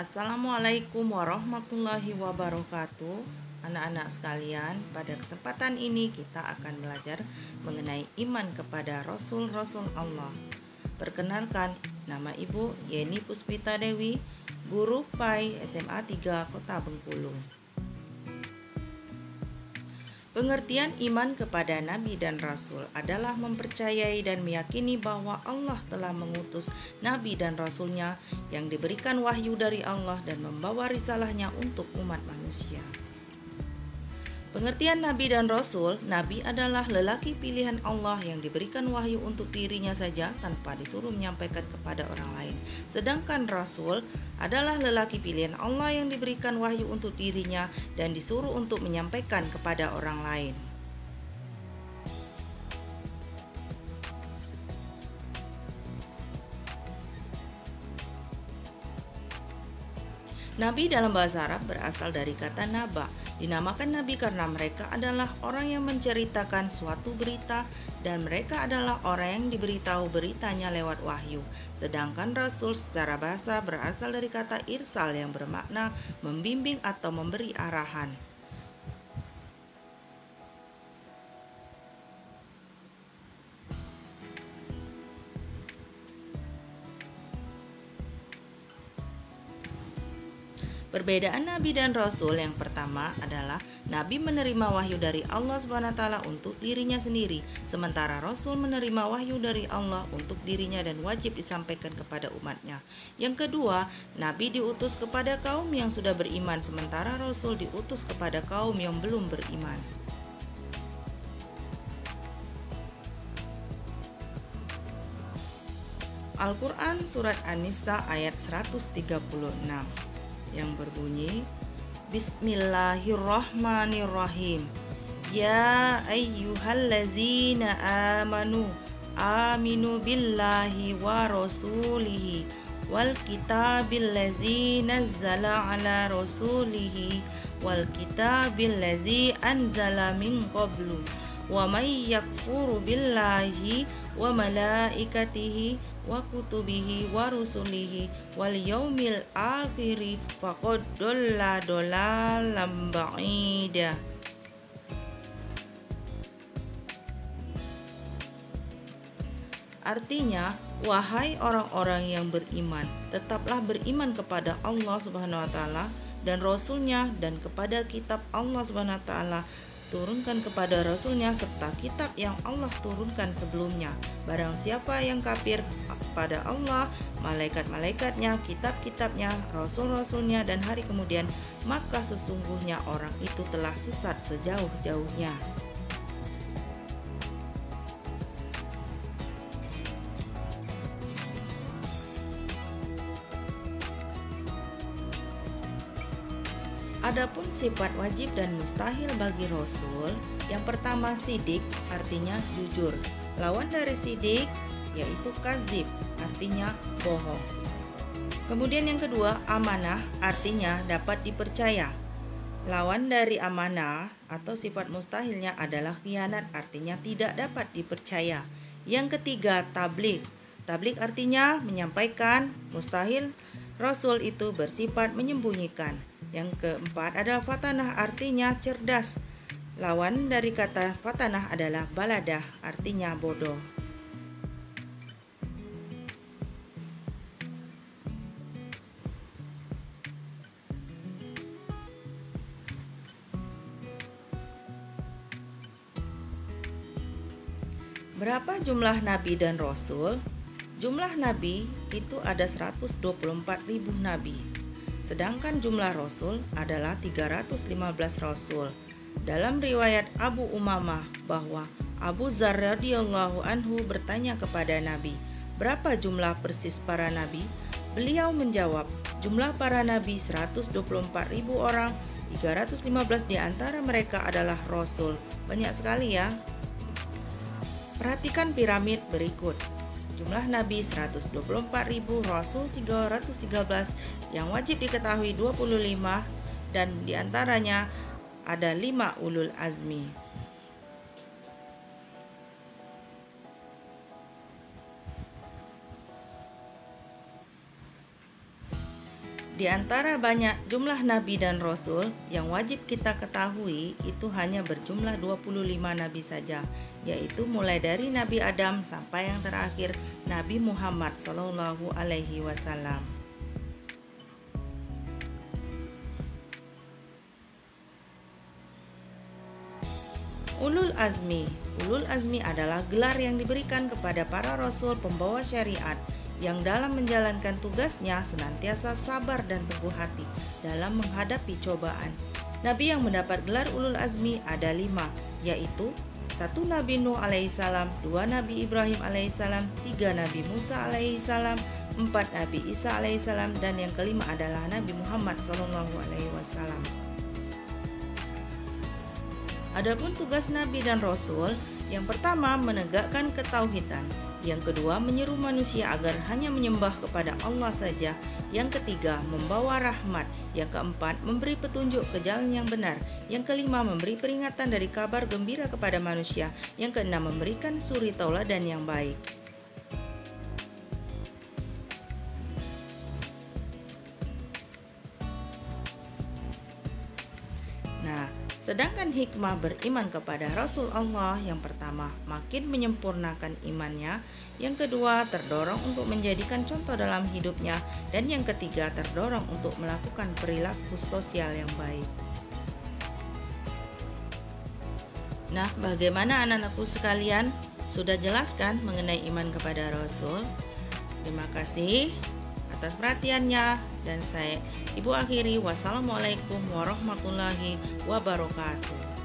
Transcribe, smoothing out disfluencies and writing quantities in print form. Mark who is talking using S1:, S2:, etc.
S1: Assalamualaikum warahmatullahi wabarakatuh. Anak-anak sekalian, pada kesempatan ini kita akan belajar mengenai iman kepada Rasul-Rasul Allah. Perkenalkan, nama Ibu Yeni Puspita Dewi, guru PAI SMA 3 Kota Bengkulu. Pengertian iman kepada Nabi dan Rasul adalah mempercayai dan meyakini bahwa Allah telah mengutus Nabi dan Rasulnya yang diberikan wahyu dari Allah dan membawa risalahnya untuk umat manusia. Pengertian Nabi dan Rasul, Nabi adalah lelaki pilihan Allah yang diberikan wahyu untuk dirinya saja tanpa disuruh menyampaikan kepada orang lain. Sedangkan Rasul adalah lelaki pilihan Allah yang diberikan wahyu untuk dirinya dan disuruh untuk menyampaikan kepada orang lain. Nabi dalam bahasa Arab berasal dari kata naba. Dinamakan nabi karena mereka adalah orang yang menceritakan suatu berita dan mereka adalah orang yang diberitahu beritanya lewat wahyu. Sedangkan rasul secara bahasa berasal dari kata irsal yang bermakna membimbing atau memberi arahan. Perbedaan Nabi dan Rasul yang pertama adalah Nabi menerima wahyu dari Allah SWT untuk dirinya sendiri, sementara Rasul menerima wahyu dari Allah untuk dirinya dan wajib disampaikan kepada umatnya. Yang kedua, Nabi diutus kepada kaum yang sudah beriman, sementara Rasul diutus kepada kaum yang belum beriman. Al-Quran Surat An-Nisa ayat 136 yang berbunyi, Bismillahirrahmanirrahim. Ya ayyuhallazina amanu aminu billahi wa rasulihi wal kitabil ladzi nazzala ala rasulihi wal kitabil ladzi anzala min qablu wa may yakfuru billahi wa malaikatihi wa kutubihi wa rusulihi wal yaumil akhiri faqad dhalla dhalalan ba'ida. Artinya, wahai orang-orang yang beriman, tetaplah beriman kepada Allah Subhanahu wa taala dan Rasulnya dan kepada kitab Allah Subhanahu wa taala turunkan kepada Rasulnya serta kitab yang Allah turunkan sebelumnya. Barang siapa yang kafir kepada Allah, malaikat-malaikatnya, kitab-kitabnya, rasul-rasulnya dan hari kemudian, maka sesungguhnya orang itu telah sesat sejauh-jauhnya. Adapun sifat wajib dan mustahil bagi Rasul, yang pertama sidik, artinya jujur. Lawan dari sidik yaitu kadzib, artinya bohong. Kemudian yang kedua, amanah, artinya dapat dipercaya. Lawan dari amanah atau sifat mustahilnya adalah khianat, artinya tidak dapat dipercaya. Yang ketiga, tabligh. Tabligh artinya menyampaikan, mustahil Rasul itu bersifat menyembunyikan. Yang keempat adalah fatanah, artinya cerdas. Lawan dari kata fatanah adalah baladah, artinya bodoh. Berapa jumlah nabi dan rasul? Jumlah nabi itu ada 124.000 nabi. Sedangkan jumlah rasul adalah 315 rasul. Dalam riwayat Abu Umamah bahwa Abu Dzar radhiyallahu anhu bertanya kepada Nabi, berapa jumlah persis para nabi? Beliau menjawab, jumlah para nabi 124.000 orang, 315 di antara mereka adalah rasul. Banyak sekali ya. Perhatikan piramid berikut. Jumlah nabi 124.000, rasul 313, yang wajib diketahui 25 dan diantaranya ada 5 ulul azmi. Di antara banyak jumlah nabi dan rasul yang wajib kita ketahui itu hanya berjumlah 25 nabi saja, yaitu mulai dari Nabi Adam sampai yang terakhir Nabi Muhammad SAW. Ulul Azmi. Ulul Azmi adalah gelar yang diberikan kepada para rasul pembawa syariat yang dalam menjalankan tugasnya senantiasa sabar dan teguh hati dalam menghadapi cobaan. Nabi yang mendapat gelar Ulul Azmi ada 5, yaitu 1 Nabi Nuh alaihissalam, 2 Nabi Ibrahim alaihissalam, 3 Nabi Musa alaihissalam, 4 Nabi Isa alaihissalam, dan yang kelima adalah Nabi Muhammad SAW. Adapun tugas Nabi dan Rasul, yang pertama menegakkan ketauhidan, yang kedua menyeru manusia agar hanya menyembah kepada Allah saja, yang ketiga membawa rahmat, yang keempat memberi petunjuk ke jalan yang benar, yang kelima memberi peringatan dari kabar gembira kepada manusia, yang keenam memberikan suri tauladan yang baik. Nah, sedangkan hikmah beriman kepada Rasul Allah yang pertama makin menyempurnakan imannya, yang kedua terdorong untuk menjadikan contoh dalam hidupnya, dan yang ketiga terdorong untuk melakukan perilaku sosial yang baik. Nah, bagaimana anak-anakku sekalian? Sudah jelaskan mengenai iman kepada Rasul? Terima kasih atas perhatiannya, dan saya Ibu akhiri. Wassalamualaikum warahmatullahi wabarakatuh.